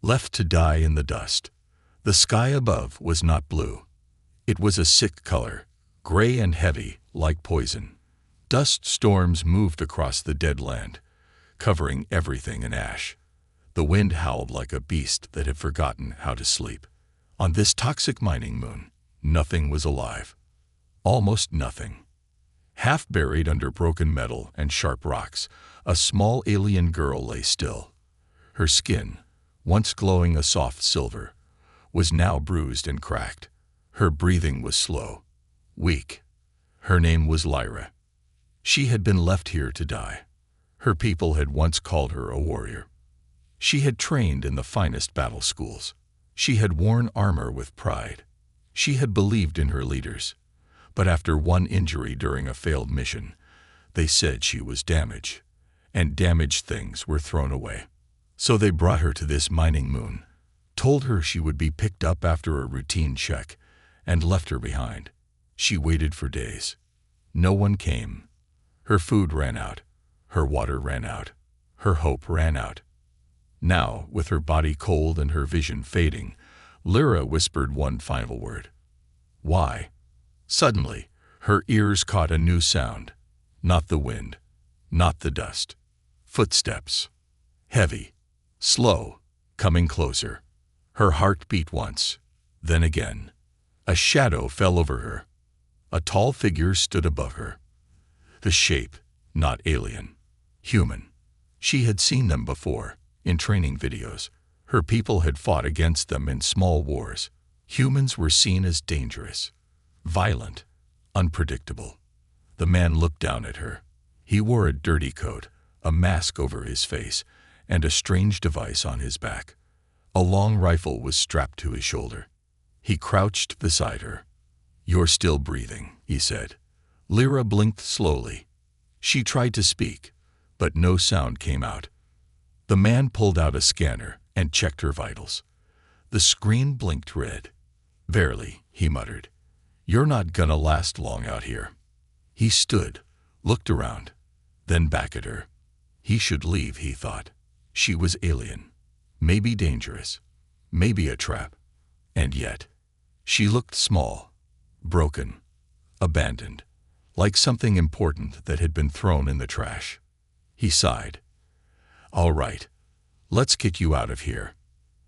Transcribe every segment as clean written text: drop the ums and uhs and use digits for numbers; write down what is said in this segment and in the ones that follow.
left to die in the dust. The sky above was not blue. It was a sick color, gray and heavy, like poison. Dust storms moved across the dead land, covering everything in ash. The wind howled like a beast that had forgotten how to sleep. On this toxic mining moon, nothing was alive. Almost nothing. Half buried under broken metal and sharp rocks, a small alien girl lay still. Her skin, once glowing a soft silver, was now bruised and cracked. Her breathing was slow, weak. Her name was Lyra. She had been left here to die. Her people had once called her a warrior. She had trained in the finest battle schools. She had worn armor with pride. She had believed in her leaders. But after one injury during a failed mission, they said she was damaged, and damaged things were thrown away. So they brought her to this mining moon, told her she would be picked up after a routine check, and left her behind. She waited for days. No one came. Her food ran out. Her water ran out. Her hope ran out. Now, with her body cold and her vision fading, Lyra whispered one final word. Why? Suddenly, her ears caught a new sound. Not the wind, not the dust. Footsteps. Heavy, slow, coming closer. Her heart beat once, then again. A shadow fell over her. A tall figure stood above her. The shape, not alien. Human. She had seen them before, in training videos. Her people had fought against them in small wars. Humans were seen as dangerous, violent, unpredictable. The man looked down at her. He wore a dirty coat, a mask over his face, and a strange device on his back. A long rifle was strapped to his shoulder. He crouched beside her. "You're still breathing," he said. Lyra blinked slowly. She tried to speak, but no sound came out. The man pulled out a scanner and checked her vitals. The screen blinked red. "Verily," he muttered, "you're not gonna last long out here." He stood, looked around, then back at her. He should leave, he thought. She was alien, maybe dangerous, maybe a trap. And yet, she looked small, broken, abandoned, like something important that had been thrown in the trash. He sighed. "All right, let's get you out of here."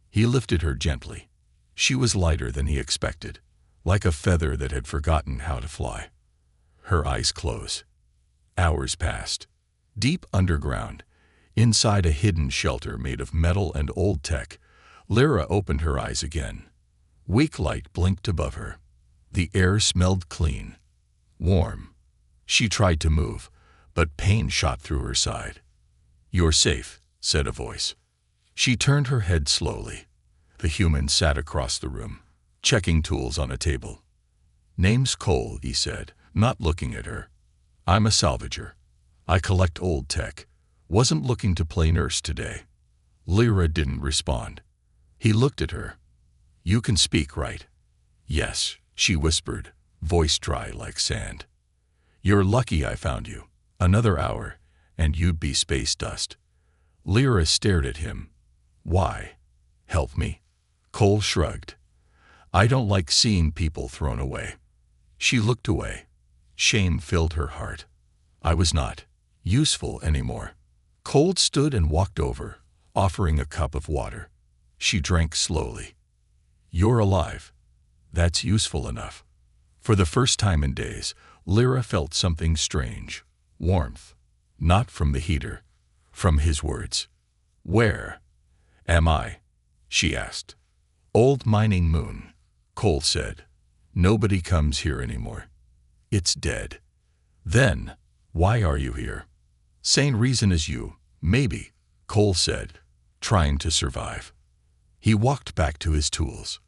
He lifted her gently. She was lighter than he expected, like a feather that had forgotten how to fly. Her eyes closed. Hours passed. Deep underground, inside a hidden shelter made of metal and old tech, Lyra opened her eyes again. Weak light blinked above her. The air smelled clean, warm. She tried to move, but pain shot through her side. "You're safe," said a voice. She turned her head slowly. The human sat across the room, checking tools on a table. "Name's Cole," he said, not looking at her. "I'm a salvager. I collect old tech. Wasn't looking to play nurse today." Lyra didn't respond. He looked at her. "You can speak, right?" "Yes," she whispered, voice dry like sand. "You're lucky I found you. Another hour, and you'd be space dust." Lyra stared at him. "Why? Help me?" Cole shrugged. "I don't like seeing people thrown away." She looked away. Shame filled her heart. "I was not useful anymore." Cole stood and walked over, offering a cup of water. She drank slowly. "You're alive. That's useful enough." For the first time in days, Lyra felt something strange. Warmth. Not from the heater. From his words. "Where am I?" she asked. "Old mining moon," Cole said. "Nobody comes here anymore. It's dead." "Then, why are you here?" "Same reason as you, maybe," Cole said, trying to survive. He walked back to his tools.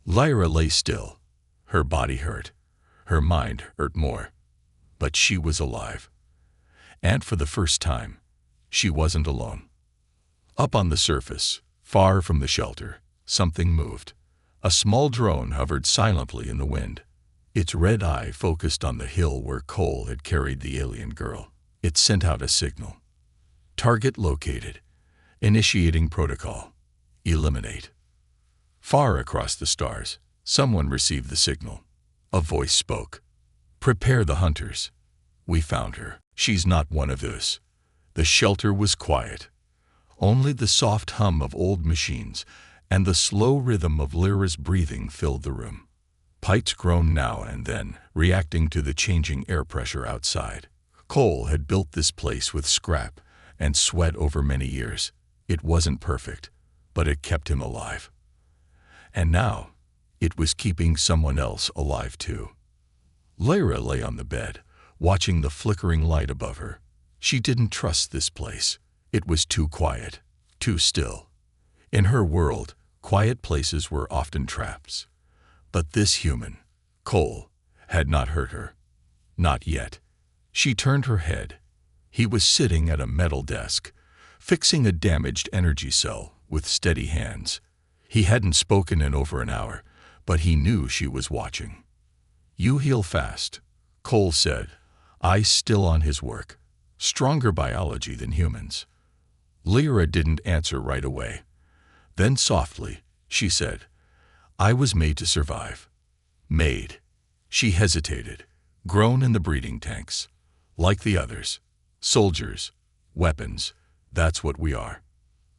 Lyra lay still. Her body hurt. Her mind hurt more. But she was alive. And for the first time, she wasn't alone. Up on the surface, far from the shelter, something moved. A small drone hovered silently in the wind. Its red eye focused on the hill where Cole had carried the alien girl. It sent out a signal. "Target located. Initiating protocol." Eliminate. Far across the stars, someone received the signal. A voice spoke. Prepare the hunters. We found her. She's not one of us. The shelter was quiet. Only the soft hum of old machines and the slow rhythm of Lyra's breathing filled the room. Pipes groaned now and then, reacting to the changing air pressure outside. Cole had built this place with scrap and sweat over many years. It wasn't perfect, but it kept him alive. And now, it was keeping someone else alive too. Lyra lay on the bed, watching the flickering light above her. She didn't trust this place. It was too quiet, too still. In her world, quiet places were often traps. But this human, Cole, had not hurt her. Not yet. She turned her head. He was sitting at a metal desk, fixing a damaged energy cell with steady hands. He hadn't spoken in over an hour, but he knew she was watching. You heal fast, Cole said, eyes still on his work. Stronger biology than humans. Lyra didn't answer right away. Then softly, she said, I was made to survive. Made. She hesitated. Grown in the breeding tanks. Like the others. Soldiers. Weapons. That's what we are.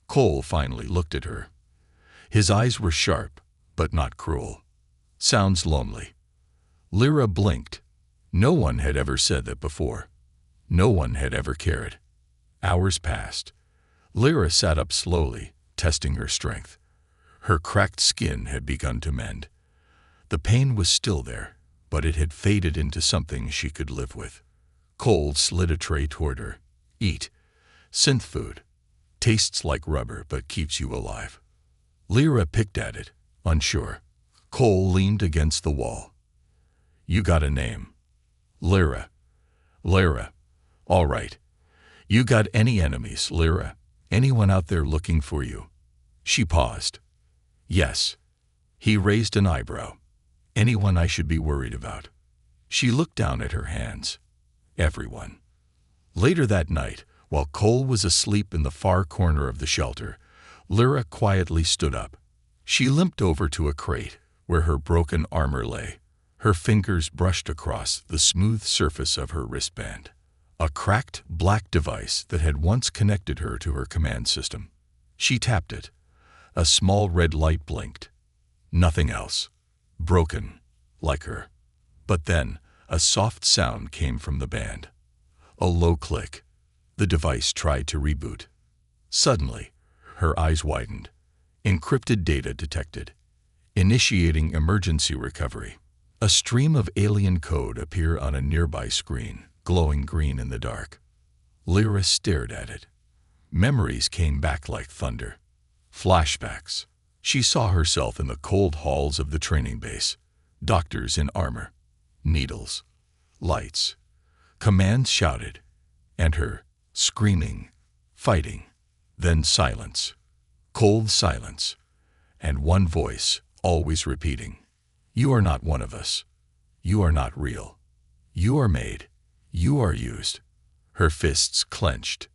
Cole finally looked at her. His eyes were sharp, but not cruel. Sounds lonely. Lyra blinked. No one had ever said that before. No one had ever cared. Hours passed. Lyra sat up slowly, testing her strength. Her cracked skin had begun to mend. The pain was still there, but it had faded into something she could live with. Cole slid a tray toward her. Eat. Synth food. Tastes like rubber but keeps you alive. Lyra picked at it, unsure. Cole leaned against the wall. You got a name. Lyra. Lyra. All right. You got any enemies, Lyra? Anyone out there looking for you? She paused. Yes. He raised an eyebrow. Anyone I should be worried about? She looked down at her hands. Everyone. Later that night, while Cole was asleep in the far corner of the shelter, Lyra quietly stood up. She limped over to a crate where her broken armor lay. Her fingers brushed across the smooth surface of her wristband. A cracked, black device that had once connected her to her command system. She tapped it. A small red light blinked. Nothing else. Broken, like her. But then, a soft sound came from the band. A low click. The device tried to reboot. Suddenly, her eyes widened. Encrypted data detected. Initiating emergency recovery. A stream of alien code appeared on a nearby screen, glowing green in the dark. Lyra stared at it. Memories came back like thunder. Flashbacks. She saw herself in the cold halls of the training base. Doctors in armor. Needles. Lights. Commands shouted. And her, screaming, fighting. Then silence. Cold silence. And one voice, always repeating. You are not one of us. You are not real. You are made. You are used. Her fists clenched.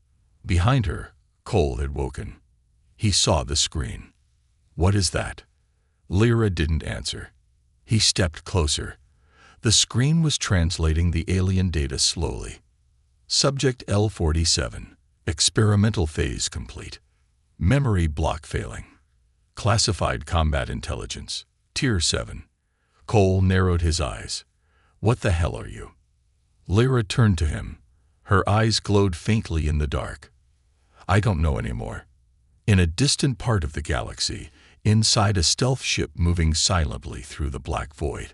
Behind her, Cole had woken. He saw the screen. What is that? Lyra didn't answer. He stepped closer. The screen was translating the alien data slowly. Subject L-47. Experimental phase complete. Memory block failing. Classified combat intelligence. Tier 7. Cole narrowed his eyes. What the hell are you? Lyra turned to him. Her eyes glowed faintly in the dark. I don't know anymore. In a distant part of the galaxy, inside a stealth ship moving silently through the black void,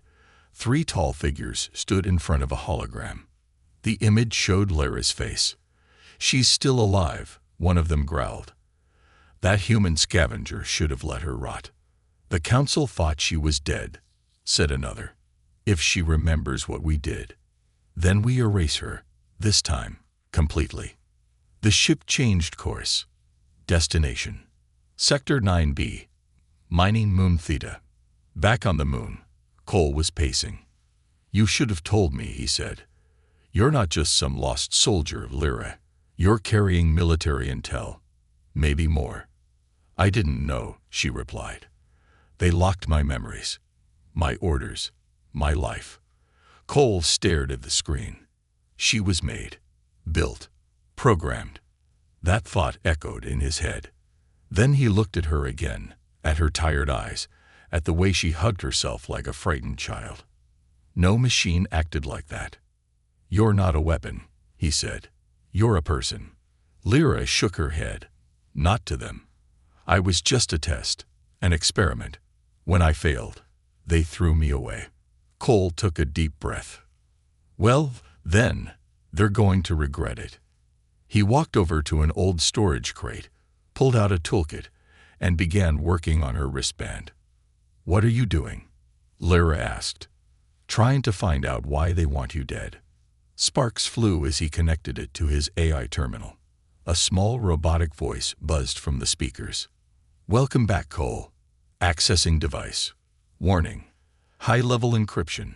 3 tall figures stood in front of a hologram. The image showed Lyra's face. She's still alive, one of them growled. That human scavenger should have let her rot. The council thought she was dead, said another. If she remembers what we did, then we erase her, this time, completely. The ship changed course. Destination. Sector 9B. Mining Moon Theta. Back on the moon, Cole was pacing. You should have told me, he said. You're not just some lost soldier, Lyra. You're carrying military intel. Maybe more. I didn't know, she replied. They locked my memories, my orders, my life. Cole stared at the screen. She was made, built, programmed. That thought echoed in his head. Then he looked at her again, at her tired eyes, at the way she hugged herself like a frightened child. No machine acted like that. You're not a weapon, he said. You're a person. Lyra shook her head. Not to them. I was just a test, an experiment. When I failed, they threw me away. Cole took a deep breath. Well, then, they're going to regret it. He walked over to an old storage crate, pulled out a toolkit, and began working on her wristband. What are you doing? Lyra asked. Trying to find out why they want you dead. Sparks flew as he connected it to his AI terminal. A small robotic voice buzzed from the speakers. Welcome back, Cole. Accessing device. Warning. High-level encryption.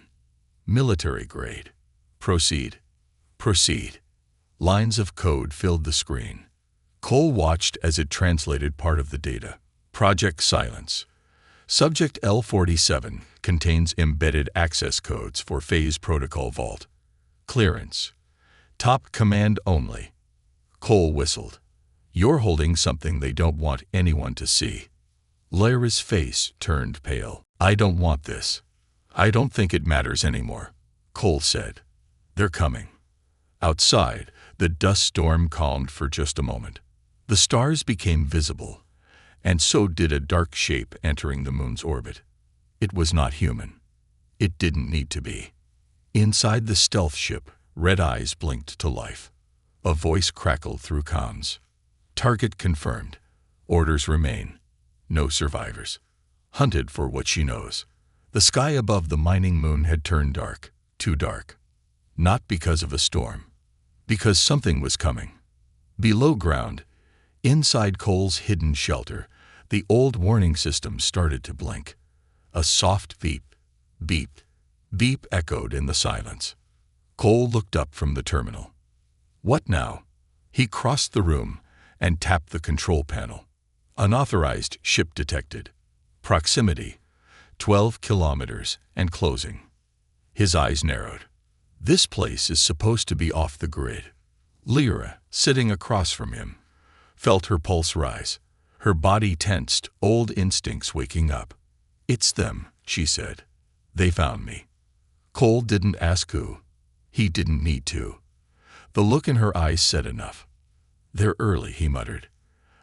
Military grade. Proceed. Proceed. Lines of code filled the screen. Cole watched as it translated part of the data. Project Silence. Subject L47 contains embedded access codes for Phase Protocol Vault. Clearance. Top command only. Cole whistled. You're holding something they don't want anyone to see. Lyra's face turned pale. I don't want this. I don't think it matters anymore, Cole said. They're coming. Outside, the dust storm calmed for just a moment. The stars became visible, and so did a dark shape entering the moon's orbit. It was not human. It didn't need to be. Inside the stealth ship, red eyes blinked to life. A voice crackled through comms. Target confirmed. Orders remain. No survivors. Hunted for what she knows. The sky above the mining moon had turned dark, too dark. Not because of a storm. Because something was coming. Below ground, inside Cole's hidden shelter, the old warning system started to blink. A soft beep, beep, beep echoed in the silence. Cole looked up from the terminal. What now? He crossed the room and tapped the control panel. Unauthorized ship detected. Proximity, 12 kilometers and closing. His eyes narrowed. This place is supposed to be off the grid. Lyra, sitting across from him, felt her pulse rise. Her body tensed, old instincts waking up. It's them, she said. They found me. Cole didn't ask who. He didn't need to. The look in her eyes said enough. They're early, he muttered.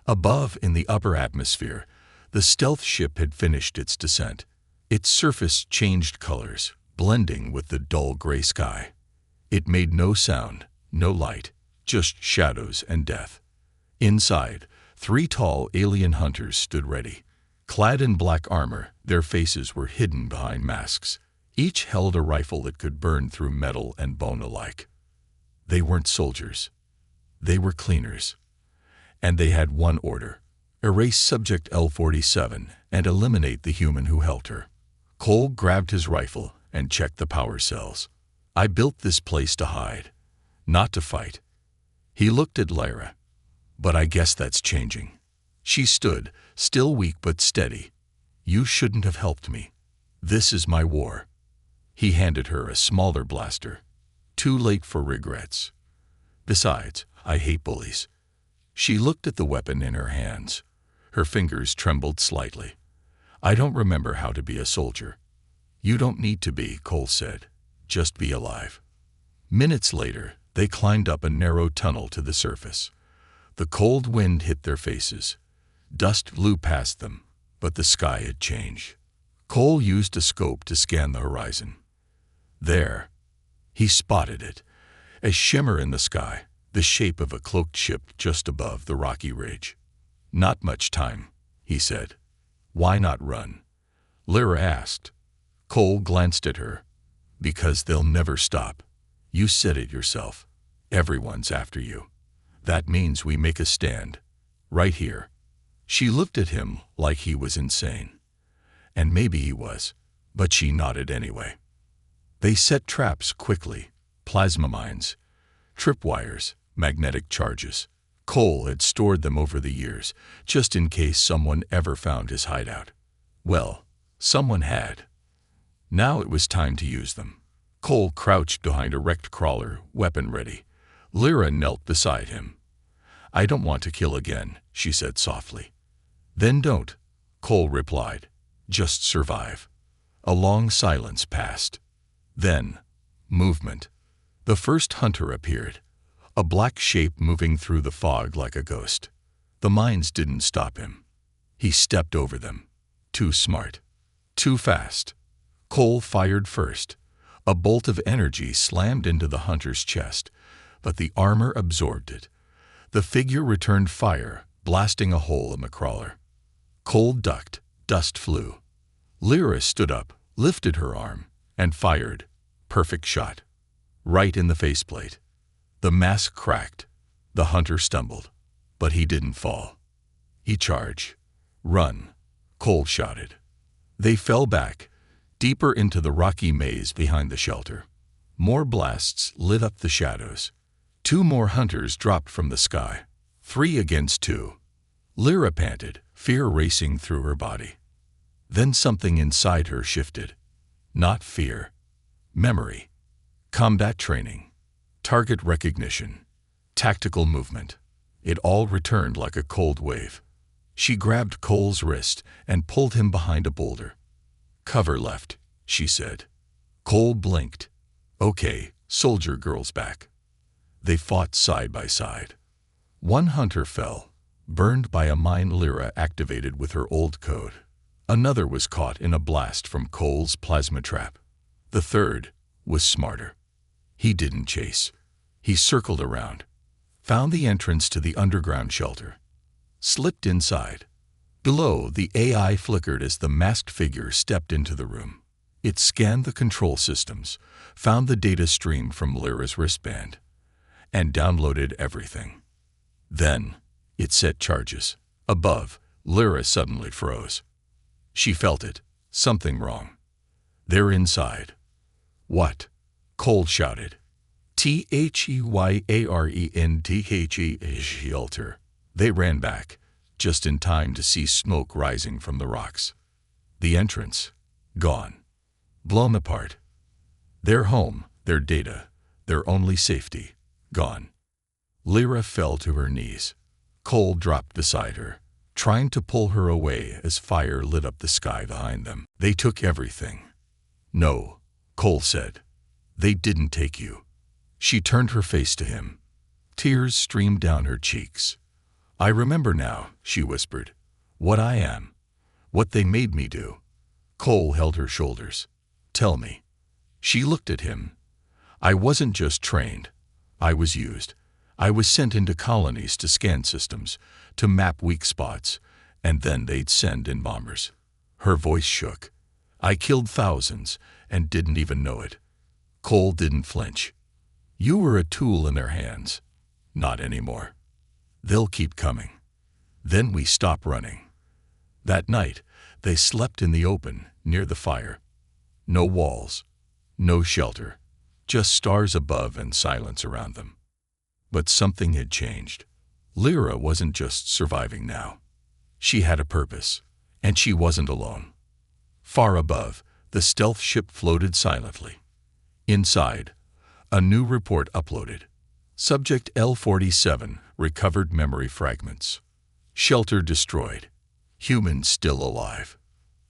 Above, in the upper atmosphere, the stealth ship had finished its descent. Its surface changed colors, blending with the dull gray sky. It made no sound, no light, just shadows and death. Inside, 3 tall alien hunters stood ready. Clad in black armor, their faces were hidden behind masks. Each held a rifle that could burn through metal and bone alike. They weren't soldiers. They were cleaners. And they had one order: erase Subject L47 and eliminate the human who held her. Cole grabbed his rifle and checked the power cells. I built this place to hide, not to fight. He looked at Lyra. But I guess that's changing. She stood, still weak but steady. You shouldn't have helped me. This is my war. He handed her a smaller blaster. Too late for regrets. Besides, I hate bullies. She looked at the weapon in her hands. Her fingers trembled slightly. I don't remember how to be a soldier. You don't need to be, Cole said. Just be alive. Minutes later, they climbed up a narrow tunnel to the surface. The cold wind hit their faces. Dust blew past them, but the sky had changed. Cole used a scope to scan the horizon. There, he spotted it, a shimmer in the sky, the shape of a cloaked ship just above the rocky ridge. Not much time, he said. Why not run? Lyra asked. Cole glanced at her. Because they'll never stop. You said it yourself. Everyone's after you. That means we make a stand. Right here. She looked at him like he was insane. And maybe he was, but she nodded anyway. They set traps quickly. Plasma mines, tripwires, magnetic charges. Cole had stored them over the years, just in case someone ever found his hideout. Well, someone had. Now it was time to use them. Cole crouched behind a wrecked crawler, weapon ready. Lyra knelt beside him. "I don't want to kill again," she said softly. "Then don't," Cole replied. "Just survive." A long silence passed. Then, movement. The first hunter appeared, a black shape moving through the fog like a ghost. The mines didn't stop him. He stepped over them. Too smart. Too fast. Cole fired first. A bolt of energy slammed into the hunter's chest, but the armor absorbed it. The figure returned fire, blasting a hole in the crawler. Cole ducked. Dust flew. Lyra stood up, lifted her arm, and fired. Perfect shot. Right in the faceplate. The mask cracked. The hunter stumbled. But he didn't fall. He charged. "Run," Cole shouted. They fell back, deeper into the rocky maze behind the shelter. More blasts lit up the shadows. 2 more hunters dropped from the sky. 3 against 2. Lyra panted, fear racing through her body. Then something inside her shifted. Not fear. Memory. Combat training. Target recognition. Tactical movement. It all returned like a cold wave. She grabbed Cole's wrist and pulled him behind a boulder. "Cover left," she said. Cole blinked. "Okay, soldier girl's back." They fought side by side. One hunter fell, burned by a mine Lyra activated with her old code. Another was caught in a blast from Cole's plasma trap. The third was smarter. He didn't chase. He circled around, found the entrance to the underground shelter, slipped inside. Below, the AI flickered as the masked figure stepped into the room. It scanned the control systems, found the data stream from Lyra's wristband, and downloaded everything. Then, it set charges. Above, Lyra suddenly froze. She felt it. Something wrong. "They're inside." "What?" Cole shouted. "THEYARENTHE shelter." They ran back, just in time to see smoke rising from the rocks. The entrance, gone. Blown apart. Their home, their data, their only safety, gone. Lyra fell to her knees. Cole dropped beside her, trying to pull her away as fire lit up the sky behind them. "They took everything." "No," Cole said. "They didn't take you." She turned her face to him. Tears streamed down her cheeks. "I remember now," she whispered. "What I am. What they made me do." Cole held her shoulders. "Tell me." She looked at him. "I wasn't just trained. I was used. I was sent into colonies to scan systems, to map weak spots, and then they'd send in bombers." Her voice shook. "I killed thousands and didn't even know it." Cole didn't flinch. "You were a tool in their hands. Not anymore. They'll keep coming. Then we stop running." That night, they slept in the open, near the fire. No walls, no shelter, just stars above and silence around them. But something had changed. Lyra wasn't just surviving now. She had a purpose, and she wasn't alone. Far above, the stealth ship floated silently. Inside, a new report uploaded. Subject L-47 recovered memory fragments. Shelter destroyed. Humans still alive.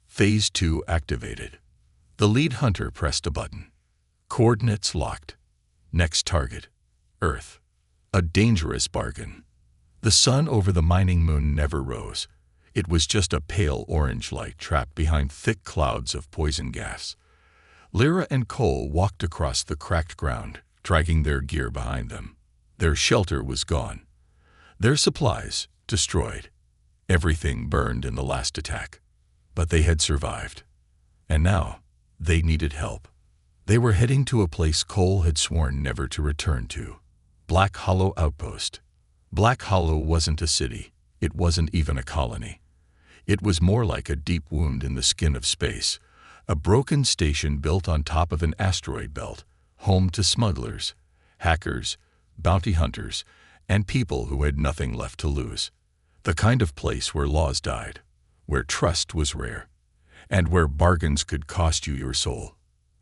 Phase 2 activated. The lead hunter pressed a button. Coordinates locked. Next target, Earth. A dangerous bargain. The sun over the mining moon never rose. It was just a pale orange light trapped behind thick clouds of poison gas. Lyra and Cole walked across the cracked ground, dragging their gear behind them. Their shelter was gone. Their supplies destroyed. Everything burned in the last attack. But they had survived. And now, they needed help. They were heading to a place Cole had sworn never to return to. Black Hollow Outpost. Black Hollow wasn't a city. It wasn't even a colony. It was more like a deep wound in the skin of space. A broken station built on top of an asteroid belt, home to smugglers, hackers, bounty hunters, and people who had nothing left to lose. The kind of place where laws died, where trust was rare, and where bargains could cost you your soul.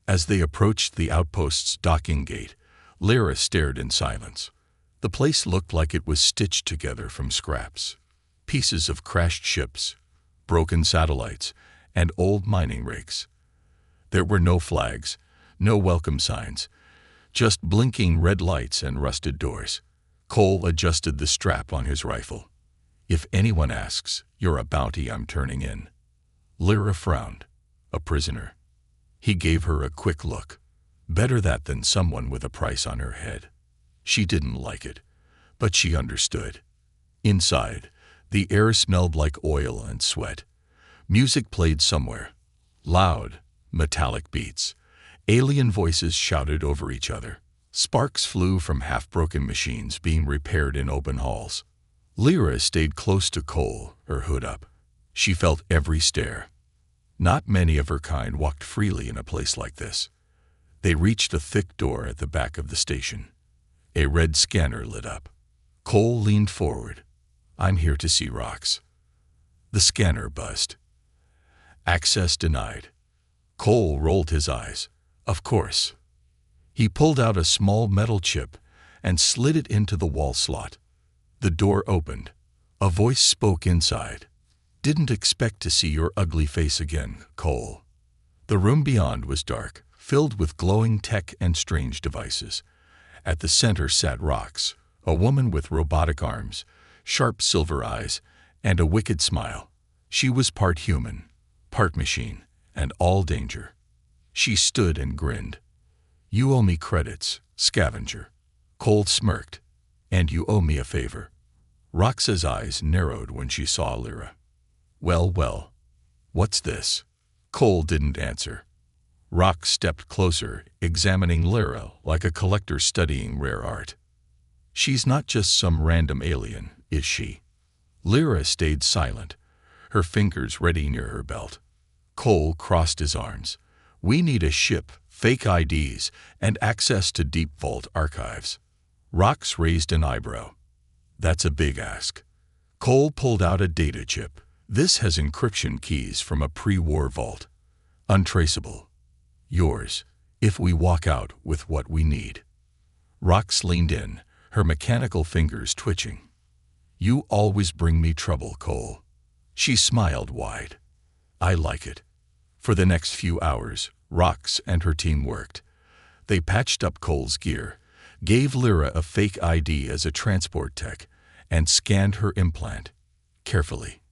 As they approached the outpost's docking gate, Lyra stared in silence. The place looked like it was stitched together from scraps. Pieces of crashed ships, broken satellites, and old mining rakes. There were no flags, no welcome signs, just blinking red lights and rusted doors. Cole adjusted the strap on his rifle. If anyone asks, you're a bounty I'm turning in. Lyra frowned. A prisoner. He gave her a quick look. Better that than someone with a price on her head. She didn't like it, but she understood. Inside, the air smelled like oil and sweat. Music played somewhere. Loud, metallic beats. Alien voices shouted over each other. Sparks flew from half-broken machines being repaired in open halls. Lyra stayed close to Cole, her hood up. She felt every stare. Not many of her kind walked freely in a place like this. They reached a thick door at the back of the station. A red scanner lit up. Cole leaned forward. I'm here to see rocks. The scanner buzzed. Access denied. Cole rolled his eyes. Of course. He pulled out a small metal chip and slid it into the wall slot. The door opened. A voice spoke inside. Didn't expect to see your ugly face again, Cole. The room beyond was dark, filled with glowing tech and strange devices. At the center sat Rox, a woman with robotic arms, sharp silver eyes, and a wicked smile. She was part human, part machine, and all danger. She stood and grinned. You owe me credits, scavenger. Cole smirked. And you owe me a favor. Rox's eyes narrowed when she saw Lyra. Well, what's this? Cole didn't answer. Rox stepped closer, examining Lyra like a collector studying rare art. She's not just some random alien, is she? Lyra stayed silent, her fingers ready near her belt. Cole crossed his arms. We need a ship, fake IDs, and access to deep vault archives. Rox raised an eyebrow. That's a big ask. Cole pulled out a data chip. This has encryption keys from a pre-war vault. Untraceable. Yours, if we walk out with what we need. Rox leaned in, her mechanical fingers twitching. You always bring me trouble, Cole. She smiled wide. I like it. For the next few hours, Rox and her team worked. They patched up Cole's gear, gave Lyra a fake ID as a transport tech, and scanned her implant. Carefully.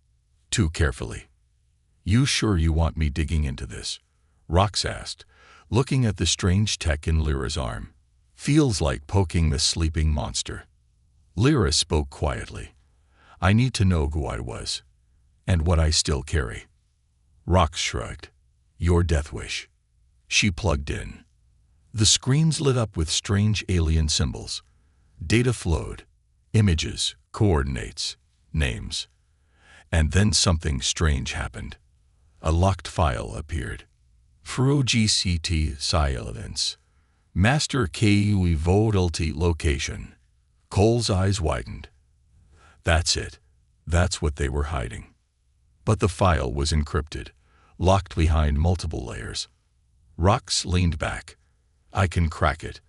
Too carefully. You sure you want me digging into this? Rox asked, looking at the strange tech in Lyra's arm. Feels like poking the sleeping monster. Lyra spoke quietly. I need to know who I was, and what I still carry. Rox shrugged. Your death wish. She plugged in. The screens lit up with strange alien symbols. Data flowed. Images, coordinates, names. And then something strange happened. A locked file appeared. HFY Sci-Fi. Master KUE Volatility Location. Cole's eyes widened. That's it. That's what they were hiding. But the file was encrypted, locked behind multiple layers. Rox leaned back. I can crack it,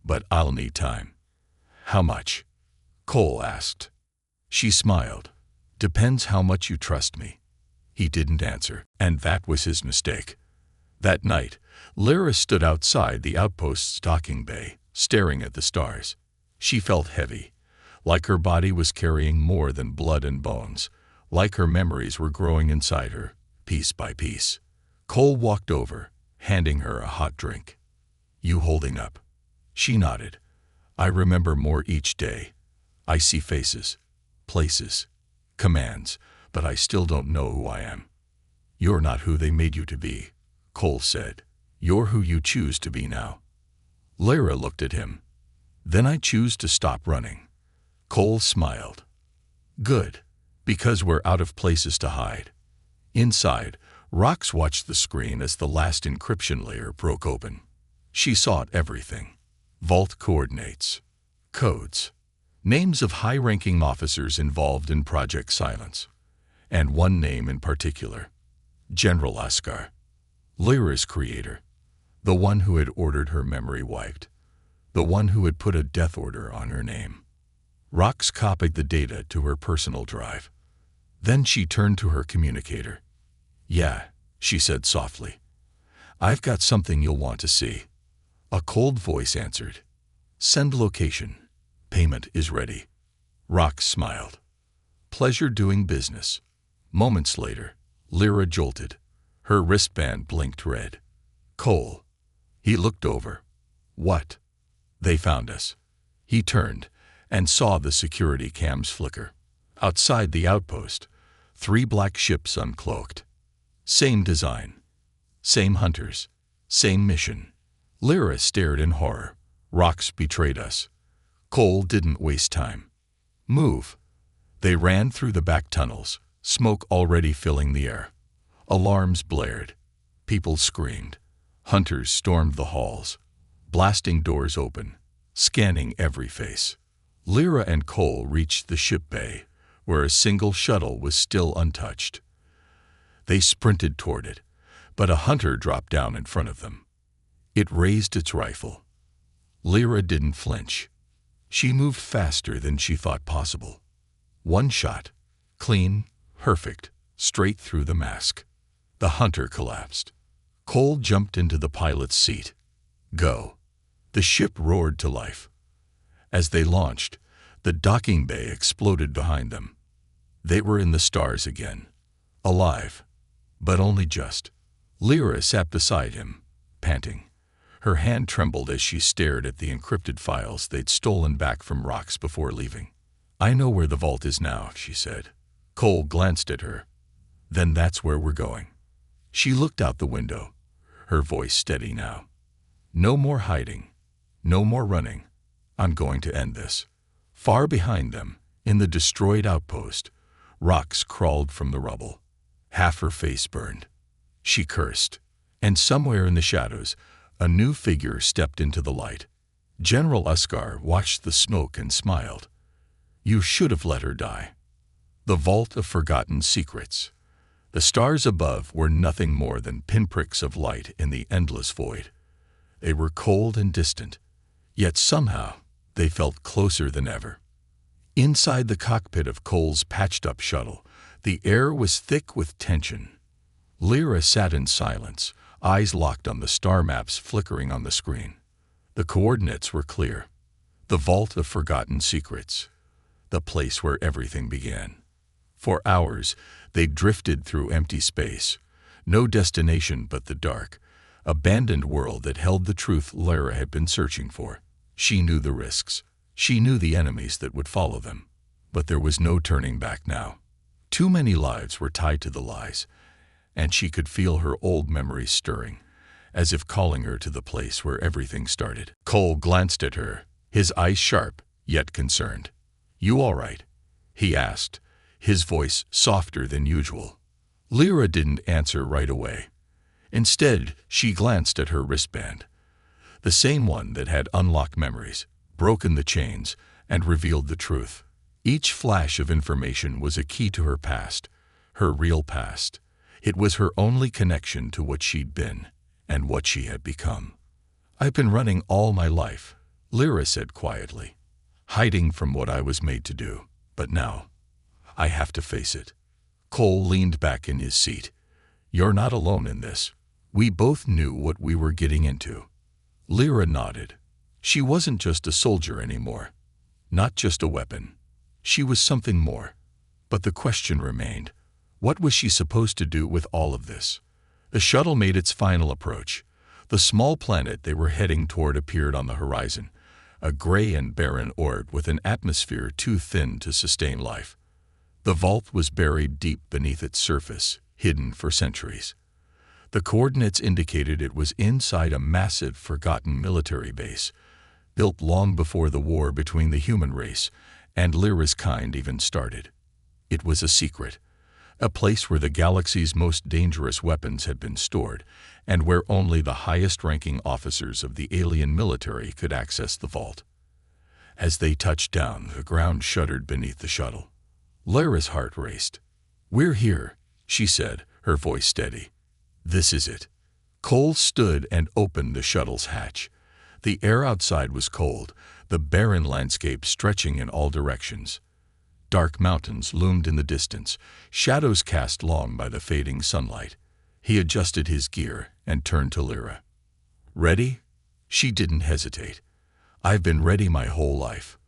but I'll need time. How much? Cole asked. She smiled. Depends how much you trust me. He didn't answer, and that was his mistake. That night, Lyra stood outside the outpost's docking bay, staring at the stars. She felt heavy, like her body was carrying more than blood and bones, like her memories were growing inside her, piece by piece. Cole walked over, handing her a hot drink. You holding up? She nodded. I remember more each day. I see faces, places, commands, but I still don't know who I am. You're not who they made you to be, Cole said. You're who you choose to be now. Lyra looked at him. Then I choose to stop running. Cole smiled. Good, because we're out of places to hide. Inside, Rox watched the screen as the last encryption layer broke open. She saw everything. Vault coordinates, codes, Names of high-ranking officers involved in Project Silence, and one name in particular, General Oscar, Lyra's creator, the one who had ordered her memory wiped, the one who had put a death order on her name. Rox copied the data to her personal drive. Then she turned to her communicator. "Yeah," she said softly. "I've got something you'll want to see." A cold voice answered. "Send location. Payment is ready." Rox smiled. "Pleasure doing business." Moments later, Lyra jolted. Her wristband blinked red. "Cole." He looked over. "What?" "They found us." He turned and saw the security cams flicker. Outside the outpost, 3 black ships uncloaked. Same design. Same hunters. Same mission. Lyra stared in horror. Rox betrayed us. Cole didn't waste time. "Move." They ran through the back tunnels, smoke already filling the air. Alarms blared. People screamed. Hunters stormed the halls, blasting doors open, scanning every face. Lyra and Cole reached the ship bay, where a single shuttle was still untouched. They sprinted toward it, but a hunter dropped down in front of them. It raised its rifle. Lyra didn't flinch. She moved faster than she thought possible. One shot, clean, perfect, straight through the mask. The hunter collapsed. Cole jumped into the pilot's seat. "Go." The ship roared to life. As they launched, the docking bay exploded behind them. They were in the stars again. Alive, but only just. Lyra sat beside him, panting. Her hand trembled as she stared at the encrypted files they'd stolen back from Rox before leaving. "I know where the vault is now," she said. Cole glanced at her. "Then that's where we're going." She looked out the window, her voice steady now. "No more hiding. No more running. I'm going to end this." Far behind them, in the destroyed outpost, Rox crawled from the rubble. Half her face burned. She cursed, and somewhere in the shadows, a new figure stepped into the light. General Oscar watched the smoke and smiled. "You should have let her die." The vault of forgotten secrets. The stars above were nothing more than pinpricks of light in the endless void. They were cold and distant, yet somehow they felt closer than ever. Inside the cockpit of Cole's patched-up shuttle, the air was thick with tension. Lyra sat in silence, eyes locked on the star maps flickering on the screen. The coordinates were clear. The vault of forgotten secrets. The place where everything began. For hours, they drifted through empty space. No destination but the dark, abandoned world that held the truth Lyra had been searching for. She knew the risks. She knew the enemies that would follow them. But there was no turning back now. Too many lives were tied to the lies, and she could feel her old memories stirring, as if calling her to the place where everything started. Cole glanced at her, his eyes sharp, yet concerned. "You all right?" he asked, his voice softer than usual. Lyra didn't answer right away. Instead, she glanced at her wristband, the same one that had unlocked memories, broken the chains, and revealed the truth. Each flash of information was a key to her past, her real past. It was her only connection to what she'd been and what she had become. "I've been running all my life," Lyra said quietly, "hiding from what I was made to do. But now, I have to face it." Cole leaned back in his seat. "You're not alone in this. We both knew what we were getting into." Lyra nodded. She wasn't just a soldier anymore. Not just a weapon. She was something more. But the question remained, what was she supposed to do with all of this? The shuttle made its final approach. The small planet they were heading toward appeared on the horizon, a gray and barren orb with an atmosphere too thin to sustain life. The vault was buried deep beneath its surface, hidden for centuries. The coordinates indicated it was inside a massive, forgotten military base, built long before the war between the human race and Lyra's kind even started. It was a secret, a place where the galaxy's most dangerous weapons had been stored, and where only the highest-ranking officers of the alien military could access the vault. As they touched down, the ground shuddered beneath the shuttle. Lyra's heart raced. "We're here," she said, her voice steady. "This is it." Cole stood and opened the shuttle's hatch. The air outside was cold, the barren landscape stretching in all directions. Dark mountains loomed in the distance, shadows cast long by the fading sunlight. He adjusted his gear and turned to Lyra. "Ready?" She didn't hesitate. "I've been ready my whole life."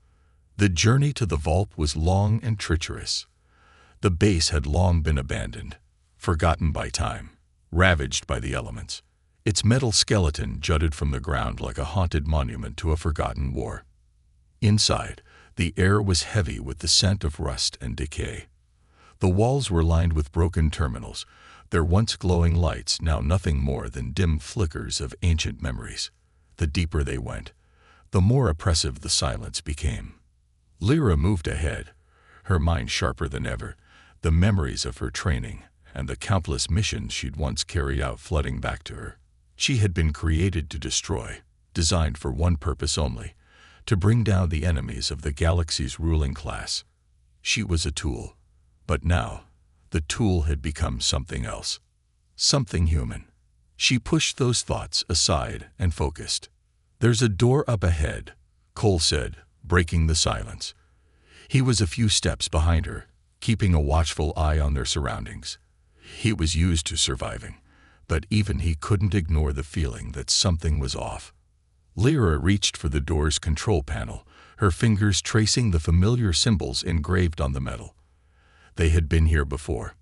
The journey to the vault was long and treacherous. The base had long been abandoned, forgotten by time, ravaged by the elements. Its metal skeleton jutted from the ground like a haunted monument to a forgotten war. Inside, the air was heavy with the scent of rust and decay. The walls were lined with broken terminals, their once glowing lights now nothing more than dim flickers of ancient memories. The deeper they went, the more oppressive the silence became. Lyra moved ahead, her mind sharper than ever, the memories of her training and the countless missions she'd once carried out flooding back to her. She had been created to destroy, designed for one purpose only, to bring down the enemies of the galaxy's ruling class. She was a tool, but now the tool had become something else, something human. She pushed those thoughts aside and focused. "There's a door up ahead," Cole said, breaking the silence. He was a few steps behind her, keeping a watchful eye on their surroundings. He was used to surviving, but even he couldn't ignore the feeling that something was off. Lyra reached for the door's control panel, her fingers tracing the familiar symbols engraved on the metal. They had been here before.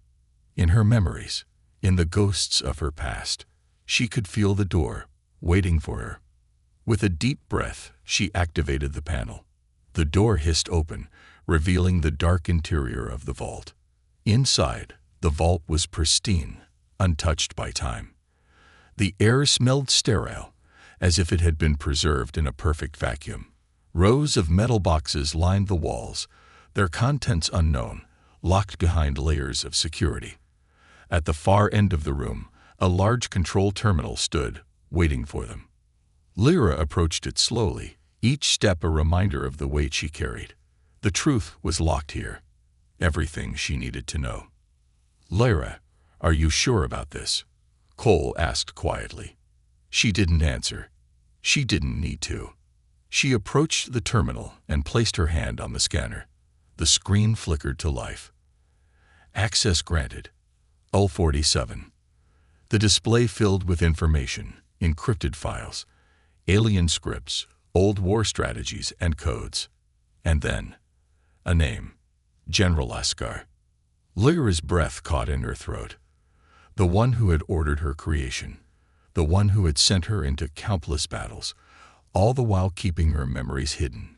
In her memories, in the ghosts of her past, she could feel the door, waiting for her. With a deep breath, she activated the panel. The door hissed open, revealing the dark interior of the vault. Inside, the vault was pristine, untouched by time. The air smelled sterile, as if it had been preserved in a perfect vacuum. Rows of metal boxes lined the walls, their contents unknown, locked behind layers of security. At the far end of the room, a large control terminal stood, waiting for them. Lyra approached it slowly, each step a reminder of the weight she carried. The truth was locked here, everything she needed to know. "Lyra, are you sure about this?" Cole asked quietly. She didn't answer. She didn't need to. She approached the terminal and placed her hand on the scanner. The screen flickered to life. "Access granted. UL-47. The display filled with information, encrypted files, alien scripts, old war strategies and codes. And then, a name. General Askar." Lyra's breath caught in her throat. The one who had ordered her creation. The one who had sent her into countless battles, all the while keeping her memories hidden.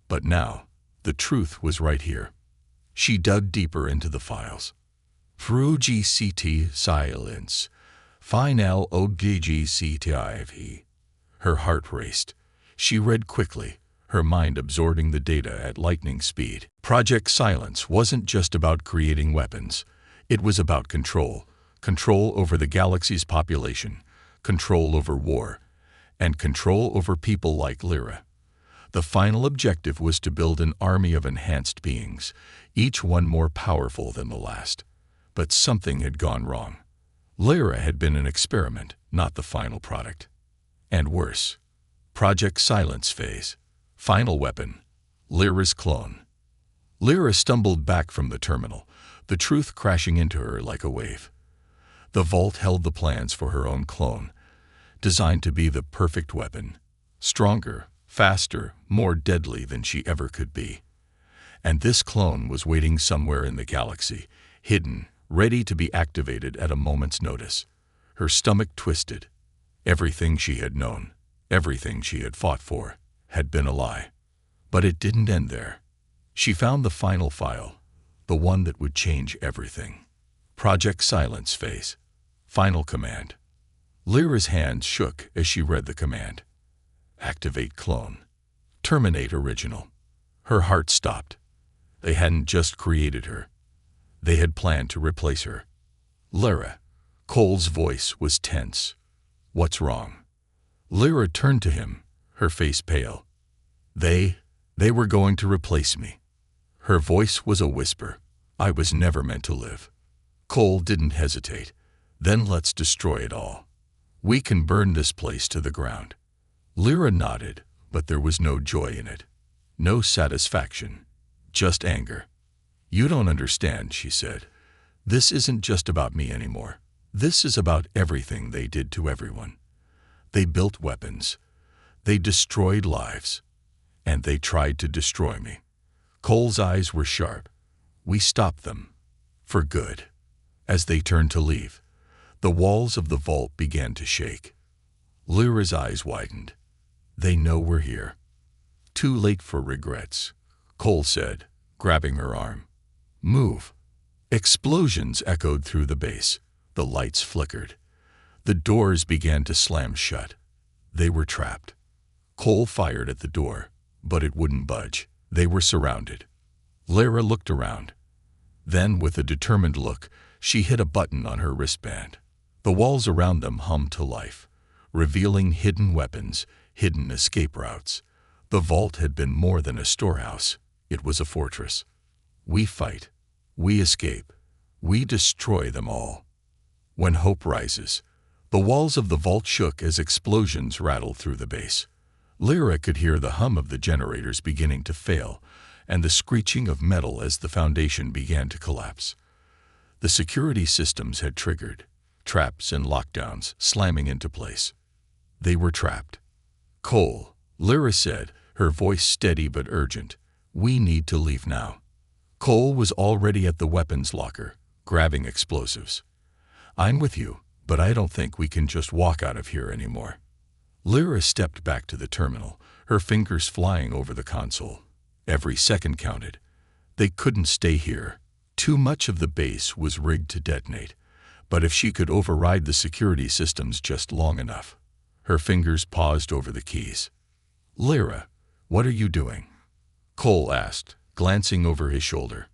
But now, the truth was right here. She dug deeper into the files. HFY silence. Final OGGCTIV. Her heart raced. She read quickly, her mind absorbing the data at lightning speed. Project Silence wasn't just about creating weapons. It was about control. Control over the galaxy's population, control over war, and control over people like Lyra. The final objective was to build an army of enhanced beings, each one more powerful than the last. But something had gone wrong. Lyra had been an experiment, not the final product. And worse, Project Silence phase. Final weapon, Lyra's clone. Lyra stumbled back from the terminal, the truth crashing into her like a wave. The vault held the plans for her own clone, designed to be the perfect weapon, stronger, faster, more deadly than she ever could be. And this clone was waiting somewhere in the galaxy, hidden, ready to be activated at a moment's notice. Her stomach twisted. Everything she had known, everything she had fought for, had been a lie. But it didn't end there. She found the final file, the one that would change everything. Project Silence phase. Final command. Lyra's hands shook as she read the command. Activate clone. Terminate original. Her heart stopped. They hadn't just created her. They had planned to replace her. Lyra. Cole's voice was tense. "What's wrong?" Lyra turned to him, her face pale. They They were going to replace me. Her voice was a whisper. I was never meant to live. Cole didn't hesitate. Then let's destroy it all. We can burn this place to the ground. Lyra nodded, but there was no joy in it. No satisfaction. Just anger. You don't understand, she said. This isn't just about me anymore. This is about everything they did to everyone. They built weapons. They destroyed lives. And they tried to destroy me. Cole's eyes were sharp. We stopped them. For good. As they turned to leave, the walls of the vault began to shake. Lyra's eyes widened. They know we're here. Too late for regrets, Cole said, grabbing her arm. Move. Explosions echoed through the base. The lights flickered. The doors began to slam shut. They were trapped. Cole fired at the door, but it wouldn't budge. They were surrounded. Lyra looked around. Then, with a determined look, she hit a button on her wristband. The walls around them hummed to life, revealing hidden weapons, hidden escape routes. The vault had been more than a storehouse. It was a fortress. We fight. We escape. We destroy them all. When hope rises, the walls of the vault shook as explosions rattled through the base. Lyra could hear the hum of the generators beginning to fail and the screeching of metal as the foundation began to collapse. The security systems had triggered, traps and lockdowns slamming into place. They were trapped. Cole, Lyra said, her voice steady but urgent, we need to leave now. Cole was already at the weapons locker, grabbing explosives. I'm with you, but I don't think we can just walk out of here anymore. Lyra stepped back to the terminal, her fingers flying over the console. Every second counted. They couldn't stay here. Too much of the base was rigged to detonate. But if she could override the security systems just long enough. Her fingers paused over the keys. Lyra, what are you doing? Cole asked, glancing over his shoulder.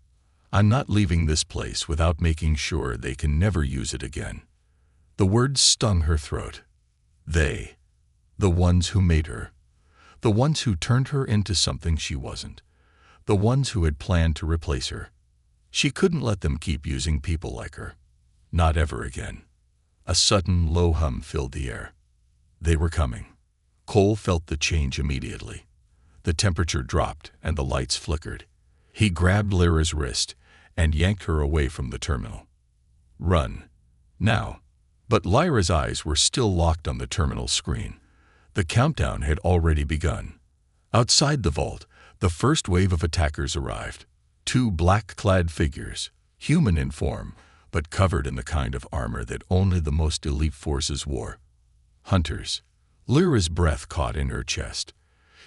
I'm not leaving this place without making sure they can never use it again. The words stung her throat. They. The ones who made her. The ones who turned her into something she wasn't. The ones who had planned to replace her. She couldn't let them keep using people like her. Not ever again. A sudden low hum filled the air. They were coming. Cole felt the change immediately. The temperature dropped and the lights flickered. He grabbed Lyra's wrist and yanked her away from the terminal. Run. Now. But Lyra's eyes were still locked on the terminal screen. The countdown had already begun. Outside the vault, the first wave of attackers arrived. 2 black-clad figures, human in form, but covered in the kind of armor that only the most elite forces wore. Hunters. Lyra's breath caught in her chest.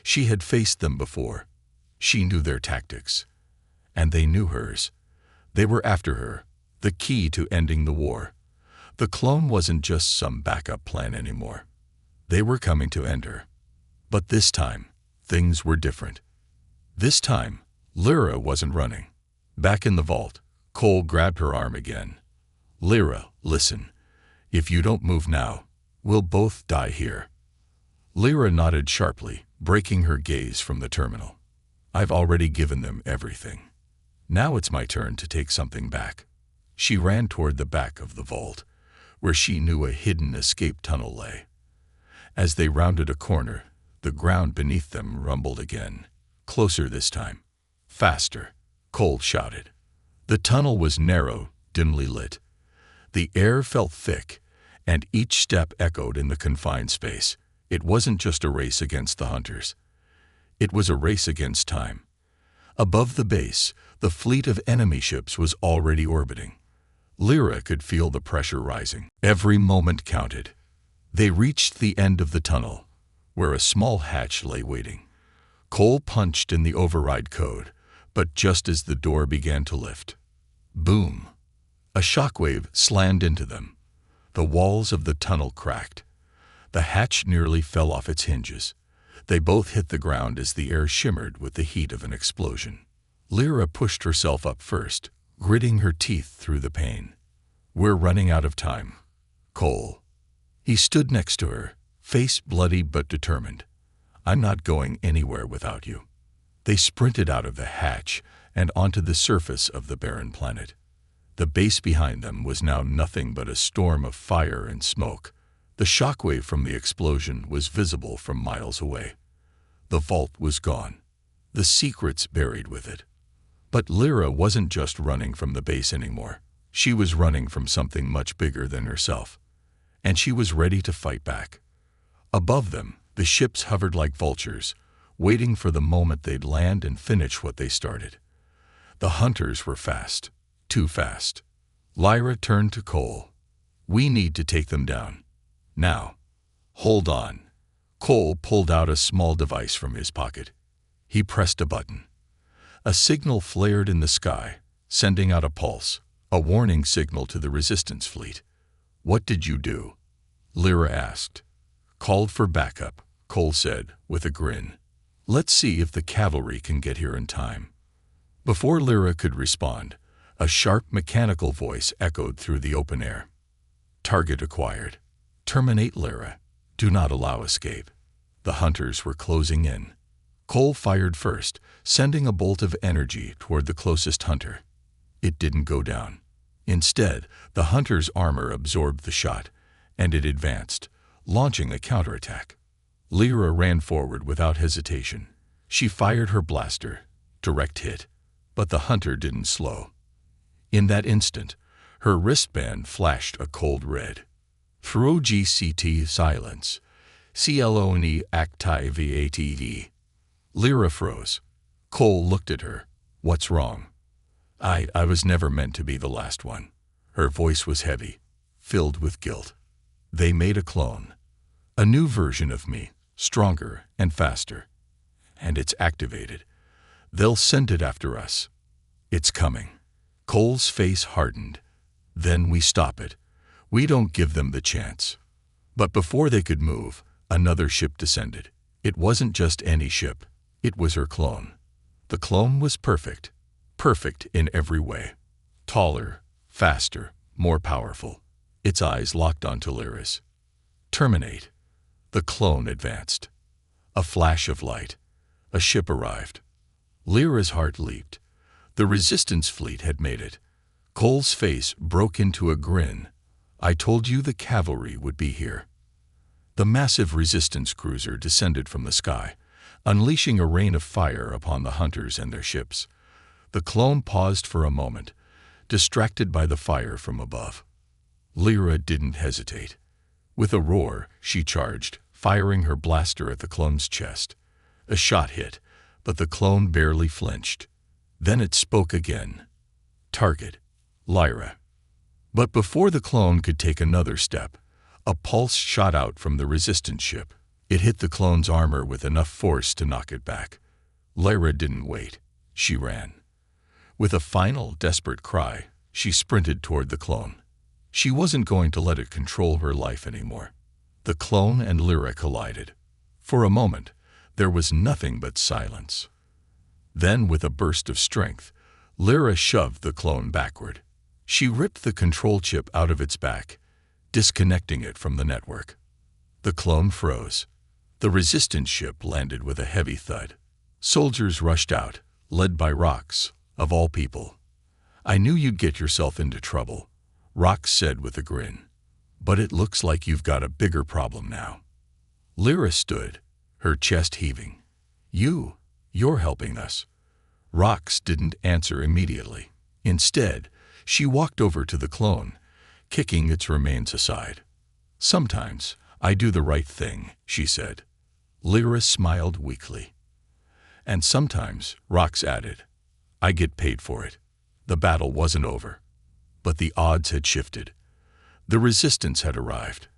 She had faced them before. She knew their tactics. And they knew hers. They were after her, the key to ending the war. The clone wasn't just some backup plan anymore. They were coming to end her. But this time, things were different. This time, Lyra wasn't running. Back in the vault, Cole grabbed her arm again. Lyra, listen. If you don't move now, we'll both die here. Lyra nodded sharply, breaking her gaze from the terminal. I've already given them everything. Now it's my turn to take something back. She ran toward the back of the vault, where she knew a hidden escape tunnel lay. As they rounded a corner, the ground beneath them rumbled again. Closer this time. Faster, Cole shouted. The tunnel was narrow, dimly lit. The air felt thick, and each step echoed in the confined space. It wasn't just a race against the hunters. It was a race against time. Above the base, the fleet of enemy ships was already orbiting. Lyra could feel the pressure rising. Every moment counted. They reached the end of the tunnel, where a small hatch lay waiting. Cole punched in the override code, but just as the door began to lift, boom! A shockwave slammed into them. The walls of the tunnel cracked. The hatch nearly fell off its hinges. They both hit the ground as the air shimmered with the heat of an explosion. Lyra pushed herself up first, gritting her teeth through the pain. We're running out of time. Cole. He stood next to her, face bloody but determined. I'm not going anywhere without you. They sprinted out of the hatch and onto the surface of the barren planet. The base behind them was now nothing but a storm of fire and smoke. The shockwave from the explosion was visible from miles away. The vault was gone, the secrets buried with it. But Lyra wasn't just running from the base anymore. She was running from something much bigger than herself, and she was ready to fight back. Above them, the ships hovered like vultures, waiting for the moment they'd land and finish what they started. The hunters were fast, too fast. Lyra turned to Cole. "We need to take them down. Now." "Hold on." Cole pulled out a small device from his pocket. He pressed a button. A signal flared in the sky, sending out a pulse, a warning signal to the resistance fleet. "What did you do?" Lyra asked. "Called for backup," Cole said, with a grin. "Let's see if the cavalry can get here in time." Before Lyra could respond, a sharp mechanical voice echoed through the open air. "Target acquired. Terminate Lyra. Do not allow escape." The hunters were closing in. Cole fired first, sending a bolt of energy toward the closest hunter. It didn't go down. Instead, the hunter's armor absorbed the shot, and it advanced, launching a counterattack. Lyra ran forward without hesitation. She fired her blaster, direct hit, but the hunter didn't slow. In that instant, her wristband flashed a cold red. "Throw GCT silence. CLONE activated." Lyra froze. Cole looked at her. "What's wrong?" I was never meant to be the last one." Her voice was heavy, filled with guilt. "They made a clone. A new version of me, stronger and faster. And it's activated. They'll send it after us. It's coming." Cole's face hardened. "Then we stop it. We don't give them the chance." But before they could move, another ship descended. It wasn't just any ship. It was her clone. The clone was perfect. Perfect in every way. Taller, faster, more powerful. Its eyes locked onto Lyra's. "Terminate." The clone advanced. A flash of light. A ship arrived. Lyra's heart leaped. The resistance fleet had made it. Cole's face broke into a grin. "I told you the cavalry would be here." The massive resistance cruiser descended from the sky, unleashing a rain of fire upon the hunters and their ships. The clone paused for a moment, distracted by the fire from above. Lyra didn't hesitate. With a roar, she charged, firing her blaster at the clone's chest. A shot hit, but the clone barely flinched. Then it spoke again. "Target, Lyra." But before the clone could take another step, a pulse shot out from the resistance ship. It hit the clone's armor with enough force to knock it back. Lyra didn't wait. She ran. With a final, desperate cry, she sprinted toward the clone. She wasn't going to let it control her life anymore. The clone and Lyra collided. For a moment, there was nothing but silence. Then, with a burst of strength, Lyra shoved the clone backward. She ripped the control chip out of its back, disconnecting it from the network. The clone froze. The resistance ship landed with a heavy thud. Soldiers rushed out, led by Rox, of all people. "I knew you'd get yourself into trouble," Rox said with a grin. "But it looks like you've got a bigger problem now." Lyra stood, her chest heaving. You're helping us." Rox didn't answer immediately. Instead, she walked over to the clone, kicking its remains aside. "Sometimes I do the right thing," she said. Lyra smiled weakly. "And sometimes," Rox added, "I get paid for it." The battle wasn't over. But the odds had shifted. The resistance had arrived,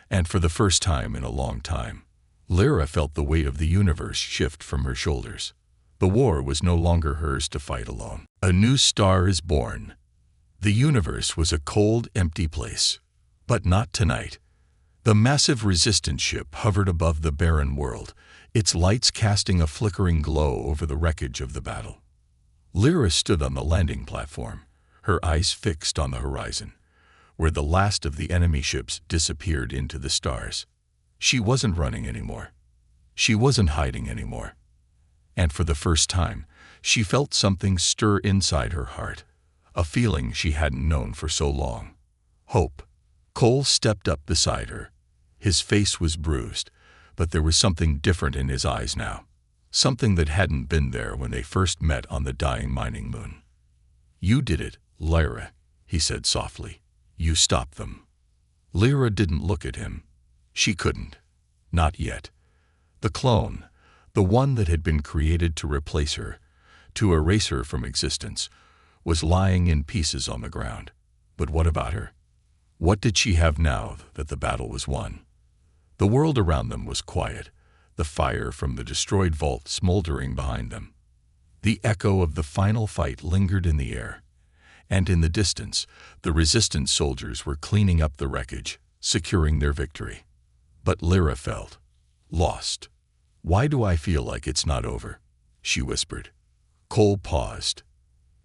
and for the first time in a long time, Lyra felt the weight of the universe shift from her shoulders. The war was no longer hers to fight alone. A new star is born. The universe was a cold, empty place. But not tonight. The massive resistance ship hovered above the barren world, its lights casting a flickering glow over the wreckage of the battle. Lyra stood on the landing platform, her eyes fixed on the horizon, where the last of the enemy ships disappeared into the stars. She wasn't running anymore. She wasn't hiding anymore. And for the first time, she felt something stir inside her heart, a feeling she hadn't known for so long. Hope. Cole stepped up beside her. His face was bruised, but there was something different in his eyes now. Something that hadn't been there when they first met on the dying mining moon. "You did it, Lyra," he said softly. "You stopped them." Lyra didn't look at him. She couldn't. Not yet. The clone, the one that had been created to replace her, to erase her from existence, was lying in pieces on the ground. But what about her? What did she have now that the battle was won? The world around them was quiet, the fire from the destroyed vault smoldering behind them. The echo of the final fight lingered in the air, and in the distance, the resistance soldiers were cleaning up the wreckage, securing their victory. But Lyra felt lost. "Why do I feel like it's not over?" she whispered. Cole paused.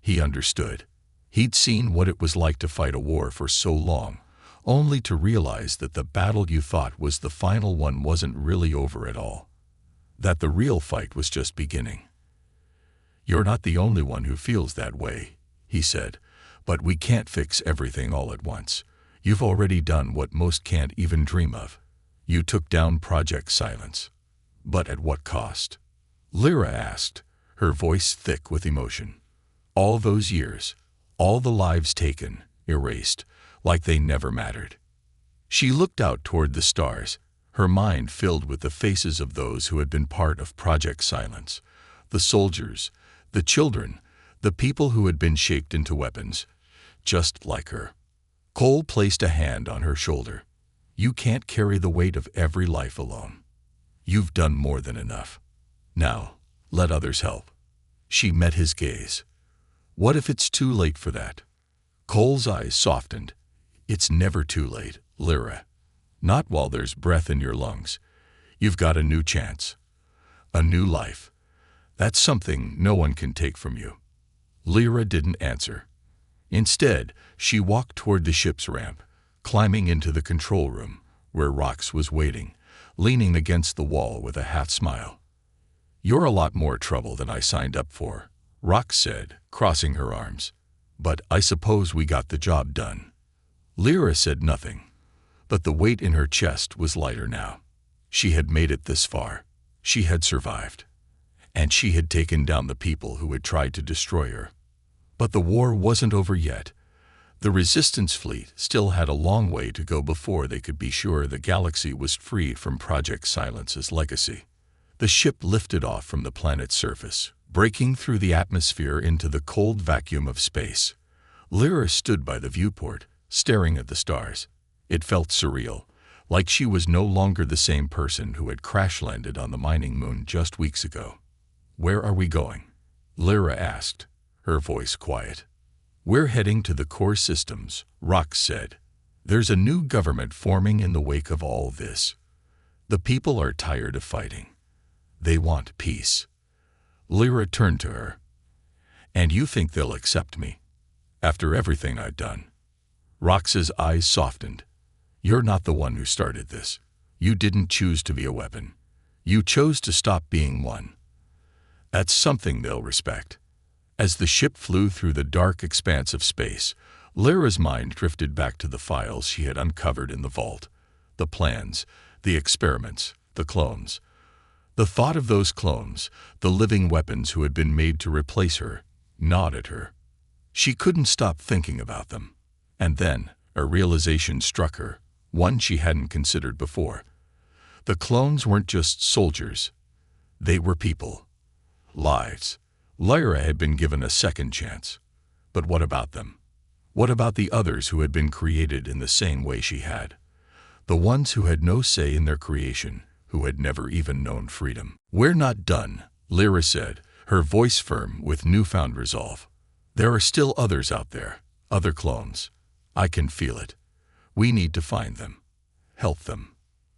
He understood. He'd seen what it was like to fight a war for so long, only to realize that the battle you thought was the final one wasn't really over at all. That the real fight was just beginning. "You're not the only one who feels that way," he said, "but we can't fix everything all at once. You've already done what most can't even dream of. You took down Project Silence. But at what cost?" Lyra asked, her voice thick with emotion. "All those years, all the lives taken, erased, like they never mattered." She looked out toward the stars, her mind filled with the faces of those who had been part of Project Silence, the soldiers, the children, the people who had been shaped into weapons, just like her. Cole placed a hand on her shoulder. "You can't carry the weight of every life alone. You've done more than enough. Now, let others help." She met his gaze. "What if it's too late for that?" Cole's eyes softened. "It's never too late, Lyra. Not while there's breath in your lungs. You've got a new chance. A new life. That's something no one can take from you." Lyra didn't answer. Instead, she walked toward the ship's ramp, climbing into the control room, where Rox was waiting, leaning against the wall with a half smile. "You're a lot more trouble than I signed up for," Rox said, crossing her arms. "But I suppose we got the job done." Lyra said nothing, but the weight in her chest was lighter now. She had made it this far. She had survived. And she had taken down the people who had tried to destroy her. But the war wasn't over yet. The resistance fleet still had a long way to go before they could be sure the galaxy was freed from Project Silence's legacy. The ship lifted off from the planet's surface, breaking through the atmosphere into the cold vacuum of space. Lyra stood by the viewport, staring at the stars. It felt surreal, like she was no longer the same person who had crash-landed on the mining moon just weeks ago. "Where are we going?" Lyra asked, her voice quiet. "We're heading to the core systems," Rox said. "There's a new government forming in the wake of all this. The people are tired of fighting. They want peace." Lyra turned to her. "And you think they'll accept me? After everything I've done?" Rox's eyes softened. "You're not the one who started this. You didn't choose to be a weapon. You chose to stop being one. That's something they'll respect." As the ship flew through the dark expanse of space, Lyra's mind drifted back to the files she had uncovered in the vault. The plans, the experiments, the clones. The thought of those clones, the living weapons who had been made to replace her, gnawed at her. She couldn't stop thinking about them. And then, a realization struck her, one she hadn't considered before. The clones weren't just soldiers. They were people. Lives. Lyra had been given a second chance. But what about them? What about the others who had been created in the same way she had? The ones who had no say in their creation, who had never even known freedom. "We're not done," Lyra said, her voice firm with newfound resolve. "There are still others out there, other clones. I can feel it. We need to find them. Help them."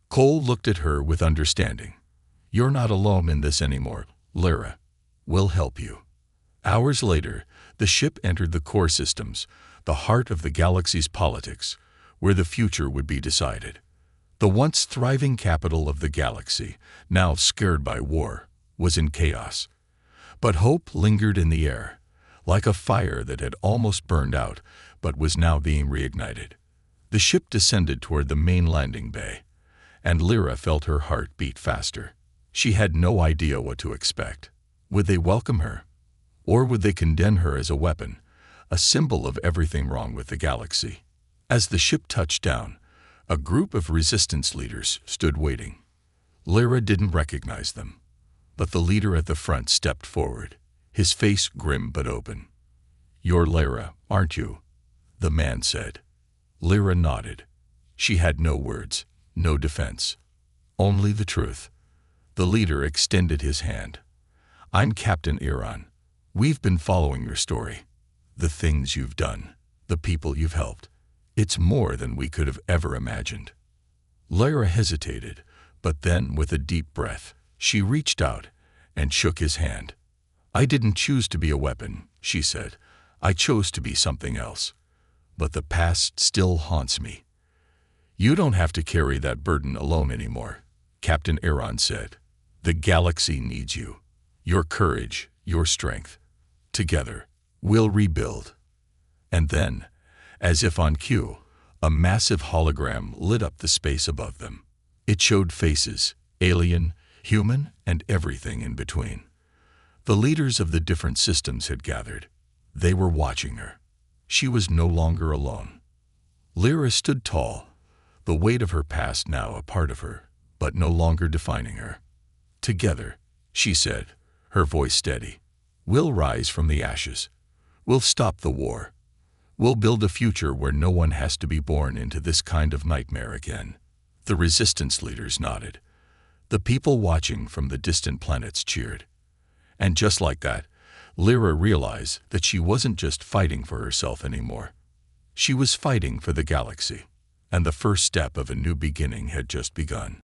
Cole looked at her with understanding. "You're not alone in this anymore, Lyra. We'll help you." Hours later, the ship entered the core systems, the heart of the galaxy's politics, where the future would be decided. The once thriving capital of the galaxy, now scared by war, was in chaos. But hope lingered in the air, like a fire that had almost burned out but was now being reignited. The ship descended toward the main landing bay, and Lyra felt her heart beat faster. She had no idea what to expect. Would they welcome her? Or would they condemn her as a weapon, a symbol of everything wrong with the galaxy? As the ship touched down, a group of resistance leaders stood waiting. Lyra didn't recognize them, but the leader at the front stepped forward, his face grim but open. "You're Lyra, aren't you?" the man said. Lyra nodded. She had no words, no defense, only the truth. The leader extended his hand. "I'm Captain Iran. We've been following your story. The things you've done, the people you've helped. It's more than we could have ever imagined." Lyra hesitated, but then, with a deep breath, she reached out and shook his hand. "I didn't choose to be a weapon," she said. "I chose to be something else. But the past still haunts me." "You don't have to carry that burden alone anymore," Captain Iran said. "The galaxy needs you. Your courage, your strength. Together, we'll rebuild." And then, as if on cue, a massive hologram lit up the space above them. It showed faces, alien, human, and everything in between. The leaders of the different systems had gathered. They were watching her. She was no longer alone. Lyra stood tall, the weight of her past now a part of her, but no longer defining her. "Together," she said, her voice steady, "we'll rise from the ashes. We'll stop the war. We'll build a future where no one has to be born into this kind of nightmare again." The resistance leaders nodded. The people watching from the distant planets cheered. And just like that, Lyra realized that she wasn't just fighting for herself anymore. She was fighting for the galaxy, and the first step of a new beginning had just begun.